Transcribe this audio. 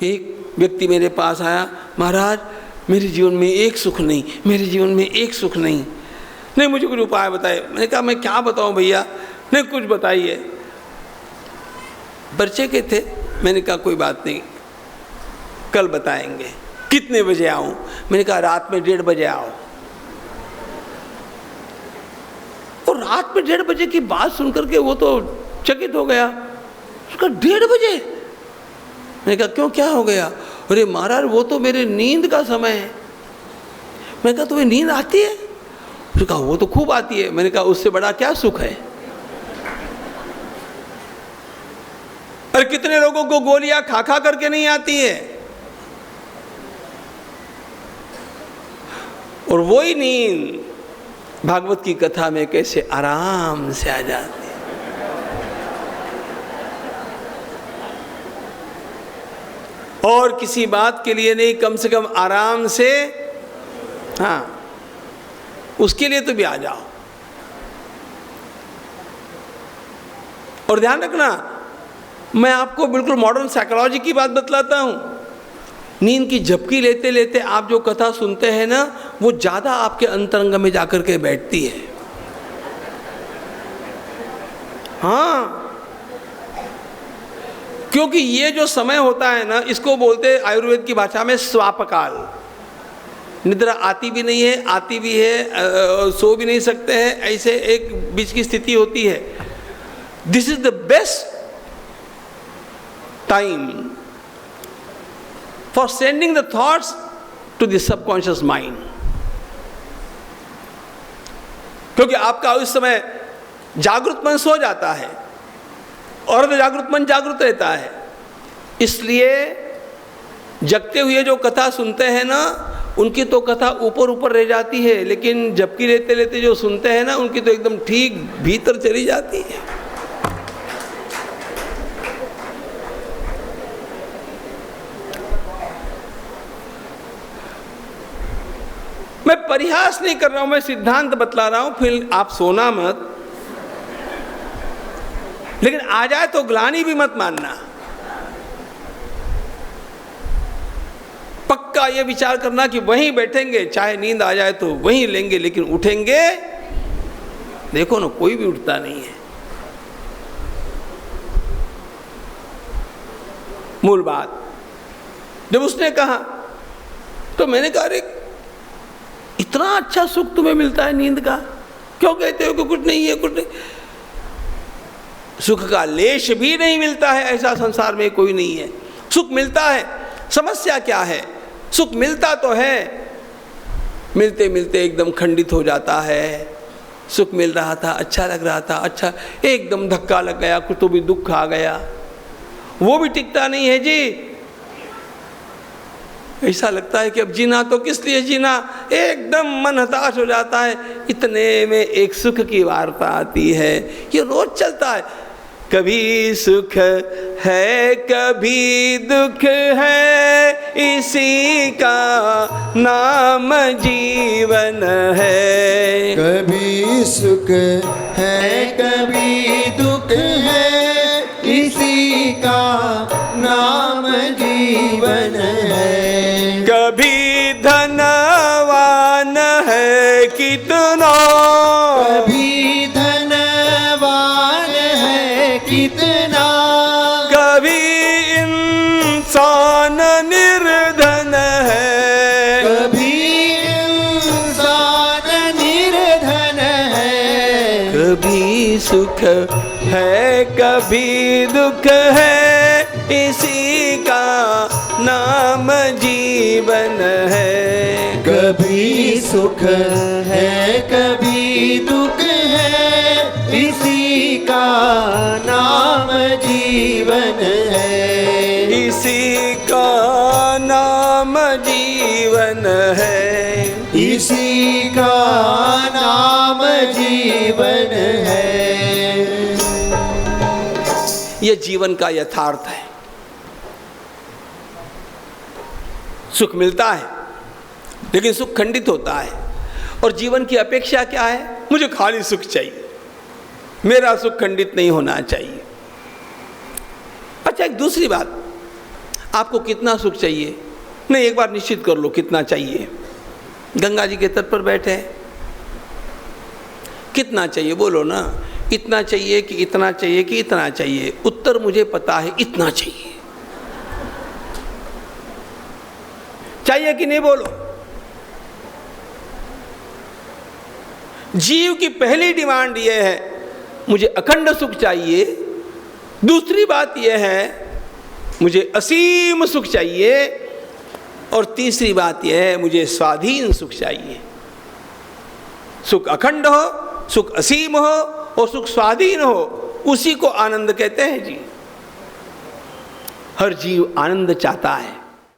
एक व्यक्ति मेरे पास आया, महाराज मेरे जीवन में एक सुख नहीं, मेरे जीवन में एक सुख नहीं, नहीं मुझे कुछ उपाय बताए। मैंने कहा मैं क्या बताऊं भैया, नहीं कुछ बताइए। बच्चे के थे, मैंने कहा कोई बात नहीं कल बताएंगे। कितने बजे आऊं? मैंने कहा रात में 1:30 बजे आओ। और रात में 1:30 बजे की बात सुनकर के वो तो चकित हो गया। उसका 1:30 बजे? मैंने कहा क्यों, क्या हो गया? अरे महाराज वो तो मेरे नींद का समय है। मैंने कहा तुम्हें नींद आती है? उसने कहा वो तो खूब आती है। मैंने कहा उससे बड़ा क्या सुख है? अरे कितने लोगों को गोलियां खा खा करके नहीं आती है, और वही नींद भागवत की कथा में कैसे आराम से आ जाती है। और किसी बात के लिए नहीं, कम से कम आराम से, हाँ उसके लिए तो भी आ जाओ। और ध्यान रखना, मैं आपको बिल्कुल मॉडर्न साइकोलॉजी की बात बतलाता हूं। नींद की झपकी लेते लेते आप जो कथा सुनते हैं ना, वो ज्यादा आपके अंतरंग में जाकर के बैठती है। हाँ, क्योंकि ये जो समय होता है ना, इसको बोलते हैं आयुर्वेद की भाषा में स्वापकाल। निद्रा आती भी नहीं है, आती भी है, सो भी नहीं सकते हैं, ऐसे एक बीच की स्थिति होती है। This is the best time for sending the thoughts to the subconscious mind, क्योंकि आपका उस समय जागृत मन सो जाता है और अर्धजागृत मन जागृत रहता है। इसलिए जगते हुए जो कथा सुनते हैं ना, उनकी तो कथा ऊपर ऊपर रह जाती है, लेकिन झपकी लेते लेते जो सुनते हैं ना, उनकी तो एकदम ठीक भीतर चली जाती है। मैं परिहास नहीं कर रहा हूं, मैं सिद्धांत बतला रहा हूं, फिर आप सोना मत, लेकिन आ जाए तो ग्लानि भी मत मानना। पक्का ये विचार करना कि वहीं बैठेंगे, चाहे नींद आ जाए तो वहीं लेंगे, लेकिन उठेंगे। देखो ना, कोई भी उठता नहीं है। मूल बात जब उसने कहा तो मैंने कहा अरे इतना अच्छा सुख तुम्हें मिलता है नींद का, क्यों कहते हो कि कुछ नहीं है, कुछ नहीं? सुख का लेश भी नहीं मिलता है, ऐसा संसार में कोई नहीं है। सुख मिलता है, समस्या क्या है? सुख मिलता तो है, मिलते मिलते एकदम खंडित हो जाता है। सुख मिल रहा था, अच्छा लग रहा था, अच्छा एकदम धक्का लग गया, कुछ तो भी दुख आ गया, वो भी टिकता नहीं है जी। ऐसा लगता है कि अब जीना तो किस लिए जीना, एकदम मन हताश हो जाता है। इतने में एक सुख की वार्ता आती है, ये रोज चलता है। कभी सुख है कभी दुख है, इसी का नाम जीवन है। कभी सुख है कभी दुख है, इसी का नाम जीवन है। कभी धनवान है कितना, कभी धनवान है कितना, कभी इंसान निर्धन है, कभी इंसान निर्धन है। कभी सुख है कभी दुख है, इसी का नाम जीवन है। कभी सुख है कभी दुख है, इसी का नाम जीवन है। इसी का नाम जीवन है। इसी का नाम जीवन है। यह जीवन का यथार्थ है। सुख मिलता है लेकिन सुख खंडित होता है, और जीवन की अपेक्षा क्या है? मुझे खाली सुख चाहिए, मेरा सुख खंडित नहीं होना चाहिए। अच्छा, एक दूसरी बात, आपको कितना सुख चाहिए? नहीं, एक बार निश्चित कर लो कितना चाहिए। गंगा जी के तट पर बैठे हैं, कितना चाहिए बोलो ना। इतना चाहिए कि इतना चाहिए कि इतना चाहिए? उत्तर मुझे पता है, इतना चाहिए। चाहिए कि नहीं बोलो। जीव की पहली डिमांड यह है, मुझे अखंड सुख चाहिए। दूसरी बात यह है, मुझे असीम सुख चाहिए। और तीसरी बात यह है, मुझे स्वाधीन सुख चाहिए। सुख अखंड हो, सुख असीम हो और सुख स्वाधीन हो, उसी को आनंद कहते हैं जी। हर जीव आनंद चाहता है।